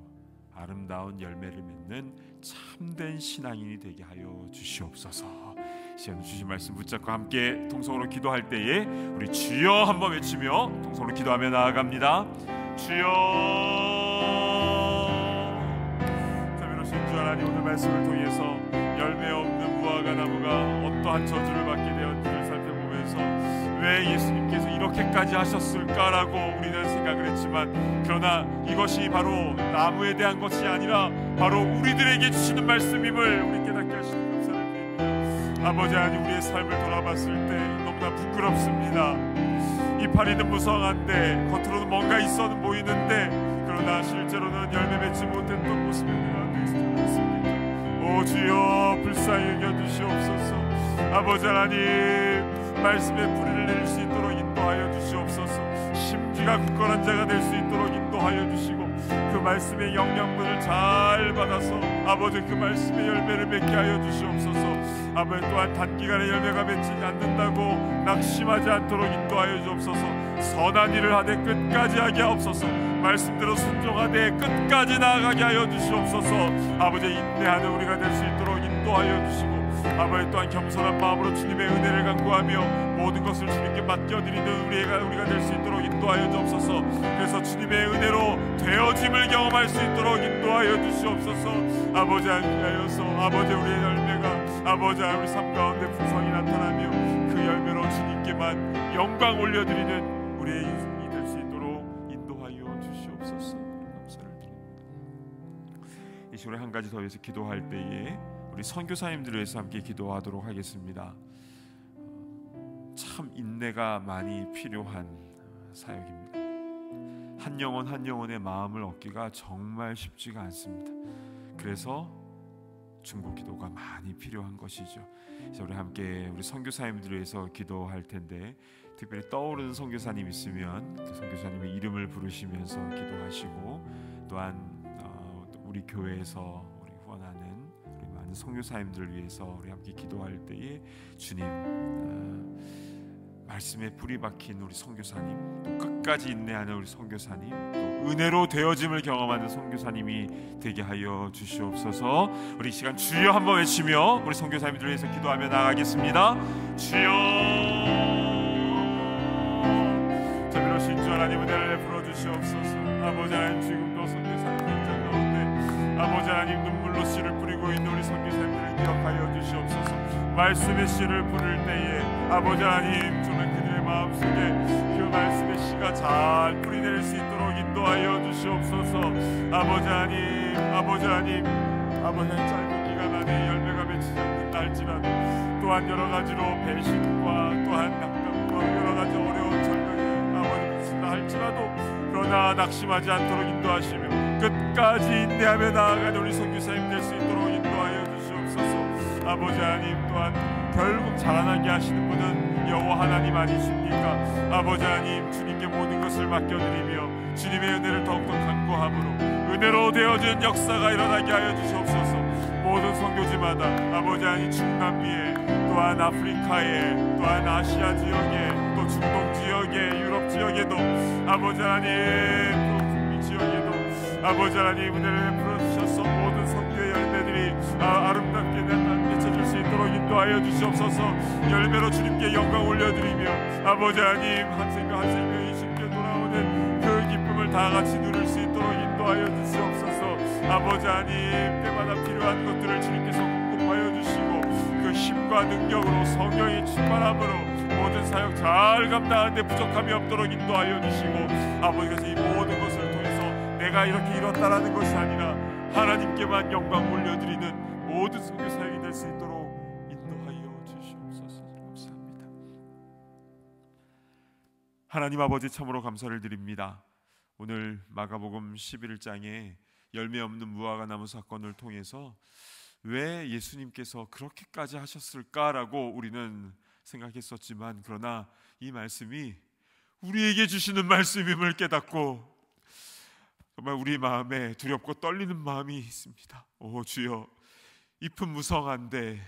아름다운 열매를 맺는 참된 신앙인이 되게 하여 주시옵소서. 시간 주신 말씀 붙잡고 함께 통성으로 기도할 때에 우리 주여 한번 외치며 통성으로 기도하며 나아갑니다. 주여. 자비로우신 주 하나님, 오늘 말씀을 통해서 열매 없는 무화과 나무가 어떠한 저주를 받게 되었는지를 살펴보면서 왜 예수님께서 이렇게까지 하셨을까라고 우리는 생각을 했지만, 그러나 이것이 바로 나무에 대한 것이 아니라 바로 우리들에게 주시는 말씀임을 우리 깨닫게 하시는 감사를 드립니다. 아버지 하나님, 우리의 삶을 돌아봤을 때 너무나 부끄럽습니다. 이파리는 무성한데, 겉으로는 뭔가 있어 보이는데, 그러나 실제로는 열매 맺지 못했던 모습을 내가 느꼈습니다. 오 주여, 불쌍히 여겨주시옵소서. 아버지 하나님, 말씀의 뿌리를 내릴 수 있도록 인도하여 주시옵소서. 심지가 굳건한 자가 될 수 있도록 인도하여 주시고, 그 말씀의 영양분을 잘 받아서 아버지 그 말씀의 열매를 맺게 하여 주시옵소서. 아버지 또한 단기간에 열매가 맺지 않는다고 낙심하지 않도록 인도하여 주옵소서. 선한 일을 하되 끝까지 하게 하옵소서. 말씀대로 순종하되 끝까지 나아가게 하여 주시옵소서. 아버지 인내하는 우리가 될 수 있도록 인도하여 주시고, 아버지 또한 겸손한 마음으로 주님의 은혜를 간구하며 모든 것을 주님께 맡겨드리는 우리가 될 수 있도록 인도하여 주옵소서. 그래서 주님의 은혜로 되어짐을 경험할 수 있도록 인도하여 주시옵소서. 아버지 하여서 아버지 우리의 열매가 아버지 우리 삶 가운데 풍성히 나타나며 그 열매로 주님께만 영광 올려드리는 우리의 인생이 될 수 있도록 인도하여 주시옵소서. 감사를 드립니다. 이 시간에 한 가지 더 해서 기도할 때에 우리 선교사님들을 위해서 함께 기도하도록 하겠습니다. 참 인내가 많이 필요한 사역입니다. 한 영혼 한 영혼의 마음을 얻기가 정말 쉽지가 않습니다. 그래서 중보 기도가 많이 필요한 것이죠. 그래서 우리 함께 우리 선교사님들을 위해서 기도할 텐데, 특별히 떠오르는 선교사님 있으면 그 선교사님의 이름을 부르시면서 기도하시고, 또한 우리 교회에서 우리 후원하는 우리 많은 선교사님들을 위해서 우리 함께 기도할 때에 주님 말씀에 뿌리 박힌 우리 선교사님, 또 끝까지 인내하는 우리 선교사님, 또 은혜로 되어짐을 경험하는 선교사님이 되게 하여 주시옵소서. 우리 이 시간 주여 한번 외치며 우리 선교사님들을 위해서 기도하며 나가겠습니다. 주여. 자비로우신 주 하나님, 은혜를 베풀어 주시옵소서. 아버지 하나님, 지금도 선교사님 현장 가운데 아버지 하나님 눈물로 씨를 뿌리고 있는 우리 선교사님들을 기억하여 주시옵소서. 말씀의 씨를 뿌릴 때에 아버지 하나님, 저는 그들의 마음속에 그 말씀의 씨가 잘 뿌리내릴 수 있도록 인도하여 주시옵소서. 아버지 하나님 짧은 기간 안에 열매가 맺히지 않는다 할지라도, 또한 여러 가지로 배신과 또한 낙담과 여러 가지 어려운 절망이 아버지 미친다 할지라도, 그러나 낙심하지 않도록 인도하시며 끝까지 인내하며 나아가는 우리 선교사님 될 수 있도록 인도하여 주시옵소서. 아버지 하나님, 또한 결국 자라나게 하시는 분은 여호와 하나님 아니십니까? 아버지 하나님, 주님께 모든 것을 맡겨드리며 주님의 은혜를 더욱더 간구함으로 은혜로 되어진 역사가 일어나게 하여 주시옵소서. 모든 선교지마다 아버지 하나님, 중남미에, 또한 아프리카에, 또한 아시아 지역에, 또 중동 지역에, 유럽 지역에도, 아버지 하나님, 북미 지역에도 아버지 하나님 은혜를 베풀어 주셔서 모든 선교의 열매들이 아름답게 맺혀질 수 있도록 인도하여 주시옵소서. 열매로 주님께 영광 올려드리며 아버지 하나님, 한 생명 한 생명이 주님께 돌아오는 그 기쁨을 다 같이 누릴 수 있도록 인도하여 주시옵소서. 아버지 하나님, 때마다 필요한 것들을 주님께서 공급하여 주시고 그 힘과 능력으로 성령의 충만함으로 모든 사역 잘 감당하는데 부족함이 없도록 인도하여 주시고, 아버지께서 이 모든 것을 통해서 내가 이렇게 이뤘다라는 것이 아니라 하나님께만 영광 올려드리는 모든 선교 사역이 될 수 있도록 인도하여 주시옵소서. 감사합니다. 하나님 아버지, 참으로 감사를 드립니다. 오늘 마가복음 11장에 열매 없는 무화과 나무 사건을 통해서 왜 예수님께서 그렇게까지 하셨을까라고 우리는 생각했었지만, 그러나 이 말씀이 우리에게 주시는 말씀임을 깨닫고 정말 우리 마음에 두렵고 떨리는 마음이 있습니다. 오 주여, 잎은 무성한데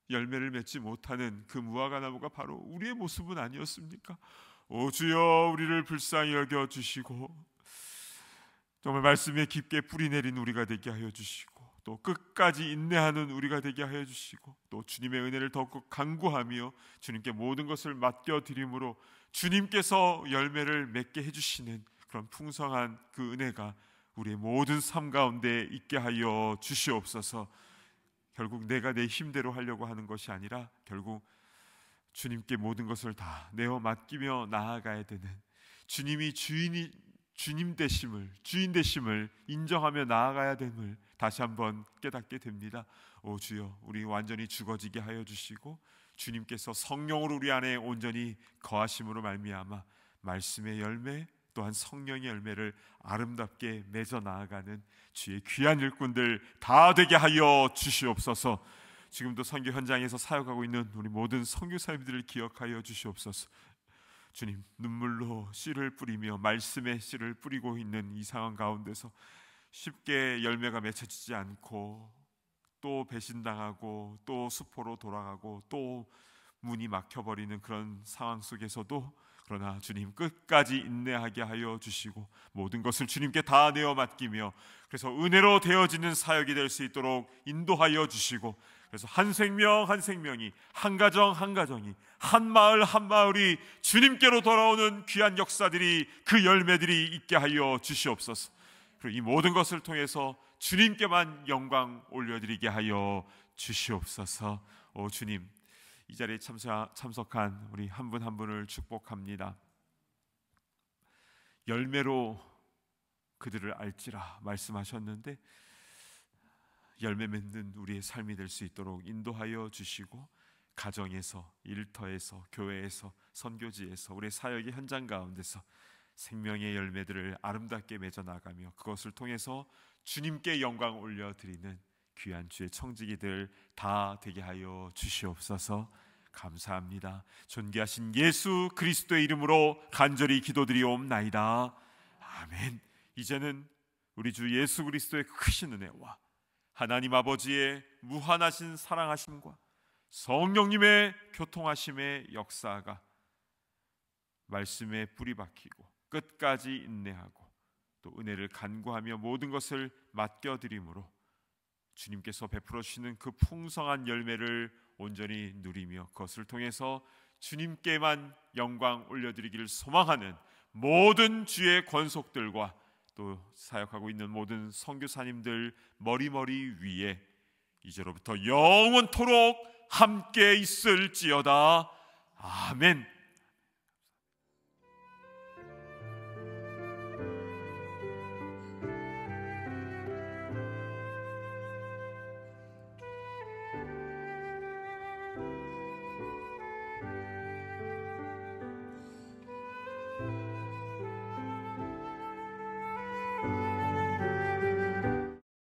열매를 맺지 못하는 그 무화과 나무가 바로 우리의 모습은 아니었습니까? 오 주여, 우리를 불쌍히 여겨 주시고 정말 말씀에 깊게 뿌리 내린 우리가 되게 하여 주시고, 또 끝까지 인내하는 우리가 되게 하여 주시고, 또 주님의 은혜를 더욱 간구하며 주님께 모든 것을 맡겨드림으로 주님께서 열매를 맺게 해주시는 그런 풍성한 그 은혜가 우리의 모든 삶 가운데 있게 하여 주시옵소서. 결국 내가 내 힘대로 하려고 하는 것이 아니라 결국 주님께 모든 것을 다 내어 맡기며 나아가야 되는, 주님이 주인 되심을 인정하며 나아가야 됨을 다시 한번 깨닫게 됩니다. 오 주여, 우리 완전히 죽어지게 하여 주시고 주님께서 성령으로 우리 안에 온전히 거하심으로 말미암아 말씀의 열매, 또한 성령의 열매를 아름답게 맺어 나아가는 주의 귀한 일꾼들 다 되게 하여 주시옵소서. 지금도 선교 현장에서 사역하고 있는 우리 모든 선교사님들을 기억하여 주시옵소서. 주님, 눈물로 씨를 뿌리며 말씀의 씨를 뿌리고 있는 이 상황 가운데서 쉽게 열매가 맺혀지지 않고 또 배신당하고 또 수포로 돌아가고 또 문이 막혀버리는 그런 상황 속에서도, 그러나 주님 끝까지 인내하게 하여 주시고 모든 것을 주님께 다 내어 맡기며 그래서 은혜로 되어지는 사역이 될 수 있도록 인도하여 주시고, 그래서 한 생명 한 생명이, 한 가정 한 가정이, 한 마을 한 마을이 주님께로 돌아오는 귀한 역사들이, 그 열매들이 있게 하여 주시옵소서. 그리고 이 모든 것을 통해서 주님께만 영광 올려드리게 하여 주시옵소서. 오 주님, 이 자리에 참석한 우리 한 분 한 분을 축복합니다. 열매로 그들을 알지라 말씀하셨는데, 열매 맺는 우리의 삶이 될 수 있도록 인도하여 주시고, 가정에서, 일터에서, 교회에서, 선교지에서, 우리의 사역의 현장 가운데서 생명의 열매들을 아름답게 맺어 나가며 그것을 통해서 주님께 영광 올려드리는 귀한 주의 청지기들 다 되게 하여 주시옵소서. 감사합니다. 존귀하신 예수 그리스도의 이름으로 간절히 기도드리옵나이다. 아멘. 이제는 우리 주 예수 그리스도의 크신 은혜와 하나님 아버지의 무한하신 사랑하심과 성령님의 교통하심의 역사가 말씀에 뿌리 박히고 끝까지 인내하고 또 은혜를 간구하며 모든 것을 맡겨드림으로 주님께서 베풀어 주시는 그 풍성한 열매를 온전히 누리며 그것을 통해서 주님께만 영광 올려드리기를 소망하는 모든 주의 권속들과 또 사역하고 있는 모든 선교사님들 머리머리 위에 이제로부터 영원토록 함께 있을지어다. 아멘.